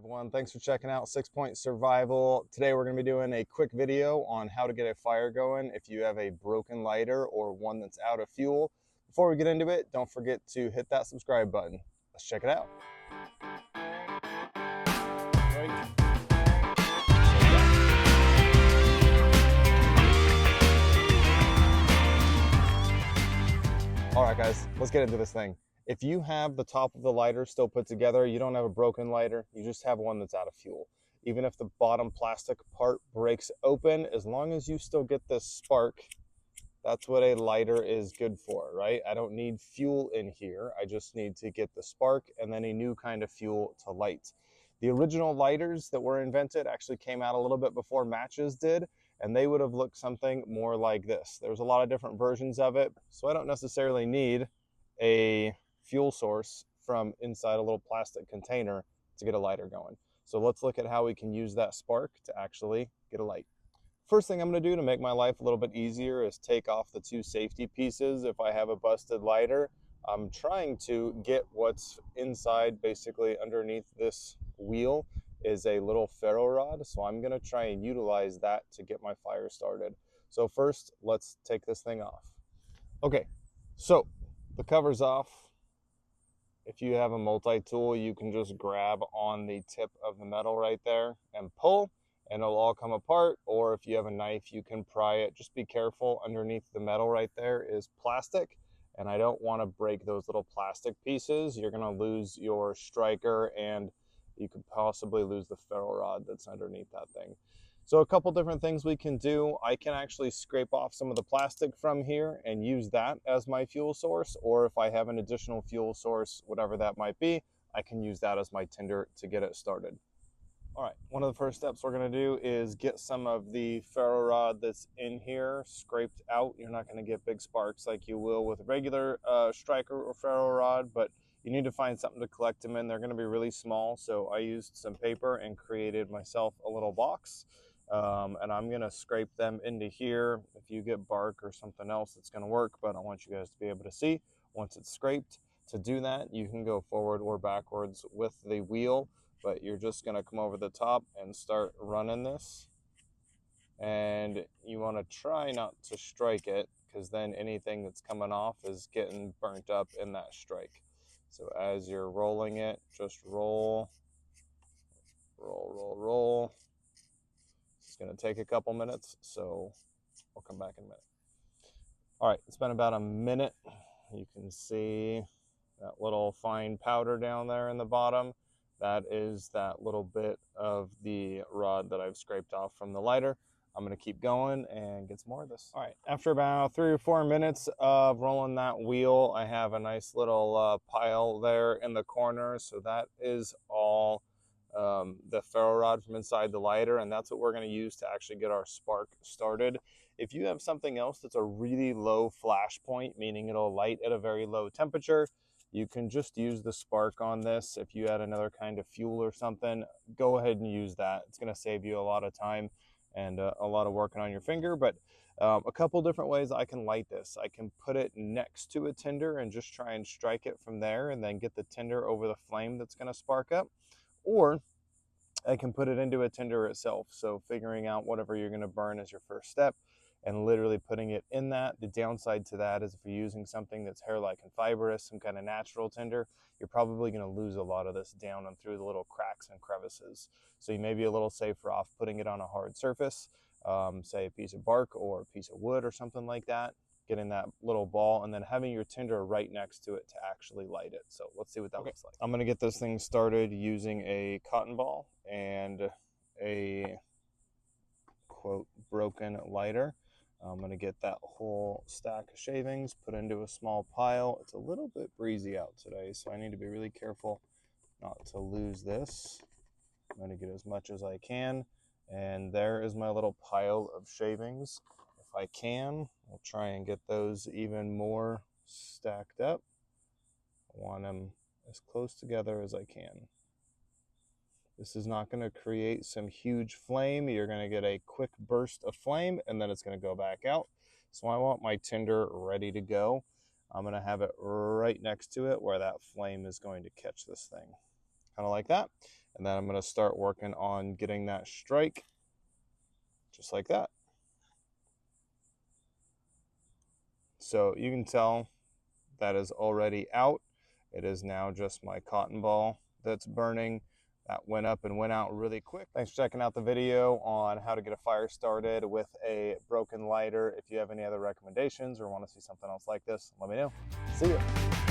everyone, thanks for checking out 6-Point Survival. Today we're going to be doing a quick video on how to get a fire going if you have a broken lighter or one that's out of fuel. Before we get into it, don't forget to hit that subscribe button. Let's check it out. All right guys, let's get into this thing. If you have the top of the lighter still put together, you don't have a broken lighter, you just have one that's out of fuel. Even if the bottom plastic part breaks open, as long as you still get this spark, that's what a lighter is good for, right? I don't need fuel in here, I just need to get the spark and then a new kind of fuel to light. The original lighters that were invented actually came out a little bit before matches did, and they would have looked something more like this. There's a lot of different versions of it, so I don't necessarily need a fuel source from inside a little plastic container to get a lighter going. So let's look at how we can use that spark to actually get a light. First thing I'm going to do to make my life a little bit easier is take off the two safety pieces. If I have a busted lighter, I'm trying to get what's inside, basically underneath this wheel is a little ferro rod, so I'm going to try and utilize that to get my fire started. So first, let's take this thing off. Okay, so the cover's off. If you have a multi-tool, you can just grab on the tip of the metal right there and pull, and it'll all come apart. Or if you have a knife, you can pry it. Just be careful, underneath the metal right there is plastic, and I don't want to break those little plastic pieces. You're going to lose your striker, and you could possibly lose the ferro rod that's underneath that thing. So a couple different things we can do. I can actually scrape off some of the plastic from here and use that as my fuel source, or if I have an additional fuel source, whatever that might be, I can use that as my tinder to get it started. All right, one of the first steps we're gonna do is get some of the ferro rod that's in here scraped out. You're not gonna get big sparks like you will with a regular striker or ferro rod, but you need to find something to collect them in. They're gonna be really small, so I used some paper and created myself a little box. And I'm gonna scrape them into here. If you get bark or something else, it's gonna work, but I want you guys to be able to see once it's scraped. To do that, you can go forward or backwards with the wheel, but you're just gonna come over the top and start running this. And you wanna try not to strike it, because then anything that's coming off is getting burnt up in that strike. So as you're rolling it, just roll, roll, roll, roll. It's going to take a couple minutes, so I'll come back in a minute. All right, it's been about a minute. You can see that little fine powder down there in the bottom. That is that little bit of the rod that I've scraped off from the lighter. I'm going to keep going and get some more of this. All right, after about 3 or 4 minutes of rolling that wheel, I have a nice little pile there in the corner. So that is all the ferro rod from inside the lighter, and that's what we're going to use to actually get our spark started. If you have something else that's a really low flash point, meaning it'll light at a very low temperature, you can just use the spark on this. If you had another kind of fuel or something, go ahead and use that. It's going to save you a lot of time and a lot of working on your finger. But a couple different ways I can light this. I can put it next to a tinder and just try and strike it from there and then get the tinder over the flame that's going to spark up. Or I can put it into a tinder itself. So figuring out whatever you're going to burn as your first step and literally putting it in that. The downside to that is if you're using something that's hair-like and fibrous, some kind of natural tinder, you're probably going to lose a lot of this down and through the little cracks and crevices. So you may be a little safer off putting it on a hard surface, say a piece of bark or a piece of wood or something like that, getting that little ball, and then having your tinder right next to it to actually light it. So let's see what that looks like. I'm going to get this thing started using a cotton ball and a quote broken lighter. I'm going to get that whole stack of shavings put into a small pile. It's a little bit breezy out today, so I need to be really careful not to lose this. I'm going to get as much as I can, and there is my little pile of shavings. If I can, I'll try and get those even more stacked up. I want them as close together as I can. This is not going to create some huge flame. You're going to get a quick burst of flame and then it's going to go back out. So I want my tinder ready to go. I'm going to have it right next to it where that flame is going to catch this thing. Kind of like that. And then I'm going to start working on getting that strike just like that. So you can tell that is already out. It is now just my cotton ball that's burning. That went up and went out really quick. Thanks for checking out the video on how to get a fire started with a broken lighter. If you have any other recommendations or want to see something else like this, let me know. See ya.